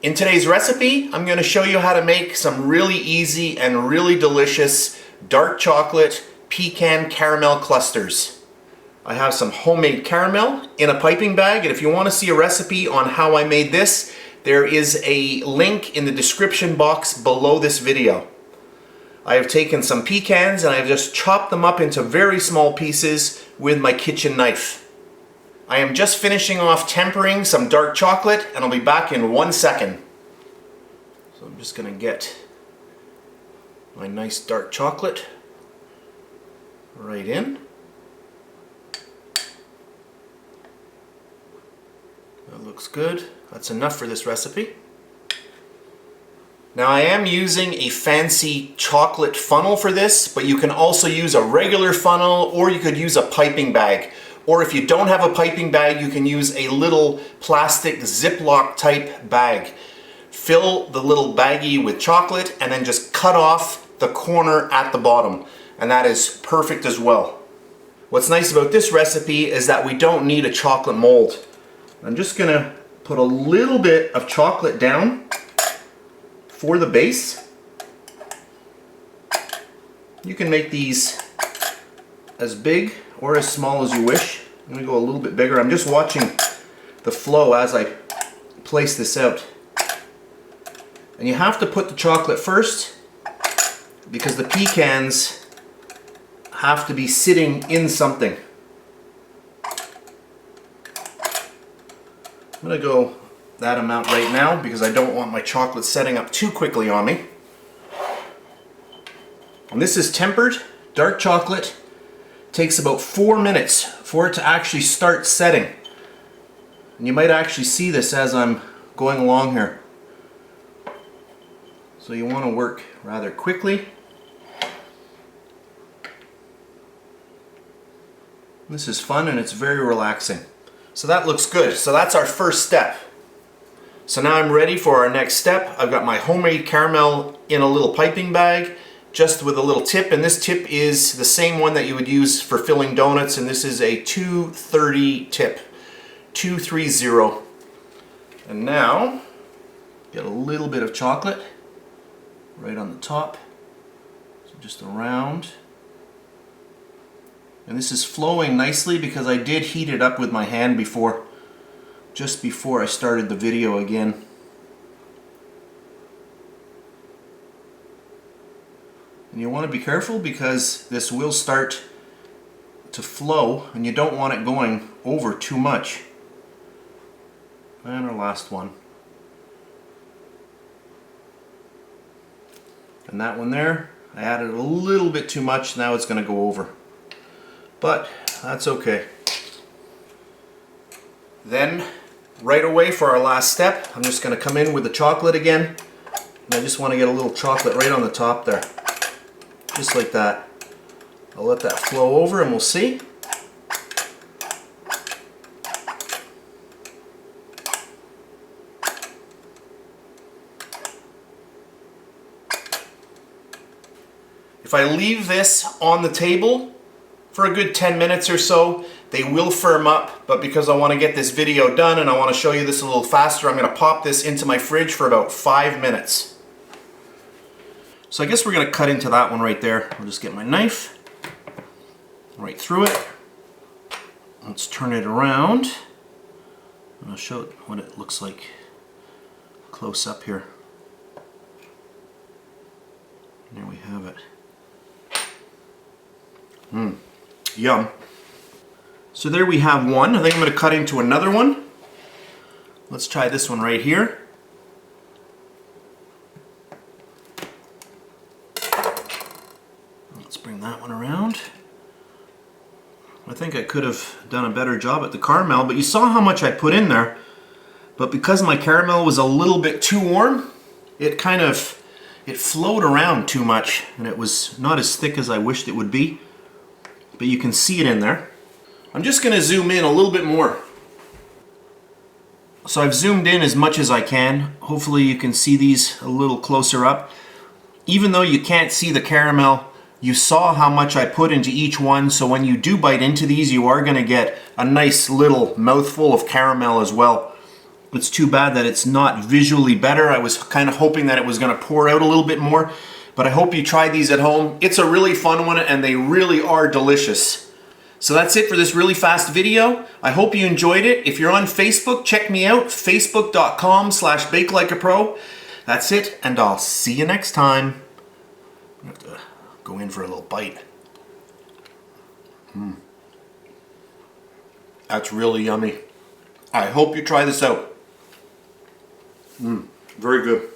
In today's recipe, I'm going to show you how to make some really easy and really delicious dark chocolate pecan caramel clusters. I have some homemade caramel in a piping bag, and if you want to see a recipe on how I made this, there is a link in the description box below this video. I have taken some pecans and I've just chopped them up into very small pieces with my kitchen knife. I am just finishing off tempering some dark chocolate and I'll be back in 1 second. So I'm just going to get my nice dark chocolate right in. That looks good. That's enough for this recipe. Now I am using a fancy chocolate funnel for this, but you can also use a regular funnel or you could use a piping bag. Or if you don't have a piping bag, you can use a little plastic Ziploc type bag. Fill the little baggie with chocolate and then just cut off the corner at the bottom. And that is perfect as well. What's nice about this recipe is that we don't need a chocolate mold. I'm just going to put a little bit of chocolate down for the base. You can make these as big or as small as you wish. I'm going to go a little bit bigger. I'm just watching the flow as I place this out. And you have to put the chocolate first because the pecans have to be sitting in something. I'm going to go that amount right now because I don't want my chocolate setting up too quickly on me. And this is tempered dark chocolate. Takes about 4 minutes for it to actually start setting. And you might actually see this as I'm going along here. So you want to work rather quickly. This is fun and it's very relaxing. So that looks good. So that's our first step. So now I'm ready for our next step. I've got my homemade caramel in a little piping bag, just with a little tip, and this tip is the same one that you would use for filling donuts, and this is a 230 tip. 230. And now, get a little bit of chocolate right on the top. So just around. And this is flowing nicely because I did heat it up with my hand before, just before I started the video again. And you want to be careful because this will start to flow and you don't want it going over too much. And our last one. And that one there, I added a little bit too much, now it's going to go over. But that's okay. Then right away for our last step, I'm just going to come in with the chocolate again. And I just want to get a little chocolate right on the top there. Just like that. I'll let that flow over and we'll see. If I leave this on the table for a good 10 minutes or so, they will firm up, but because I want to get this video done and I want to show you this a little faster, I'm going to pop this into my fridge for about 5 minutes. So I guess we're going to cut into that one right there. I'll just get my knife right through it. Let's turn it around. And I'll show it what it looks like close up here. There we have it. Yum. So there we have one. I think I'm going to cut into another one. Let's try this one right here. Let's bring that one around. I think I could have done a better job at the caramel, but you saw how much I put in there. But because my caramel was a little bit too warm, it flowed around too much and it was not as thick as I wished it would be. But you can see it in there. I'm just going to zoom in a little bit more. So I've zoomed in as much as I can. Hopefully you can see these a little closer up. Even though you can't see the caramel, you saw how much I put into each one, so when you do bite into these, you are going to get a nice little mouthful of caramel as well. It's too bad that it's not visually better. I was kind of hoping that it was going to pour out a little bit more, but I hope you try these at home. It's a really fun one and they really are delicious. So that's it for this really fast video. I hope you enjoyed it. If you're on Facebook, check me out, facebook.com/BakeLikeAPro. That's it, and I'll see you next time. I have to go in for a little bite. That's really yummy. I hope you try this out. Very good.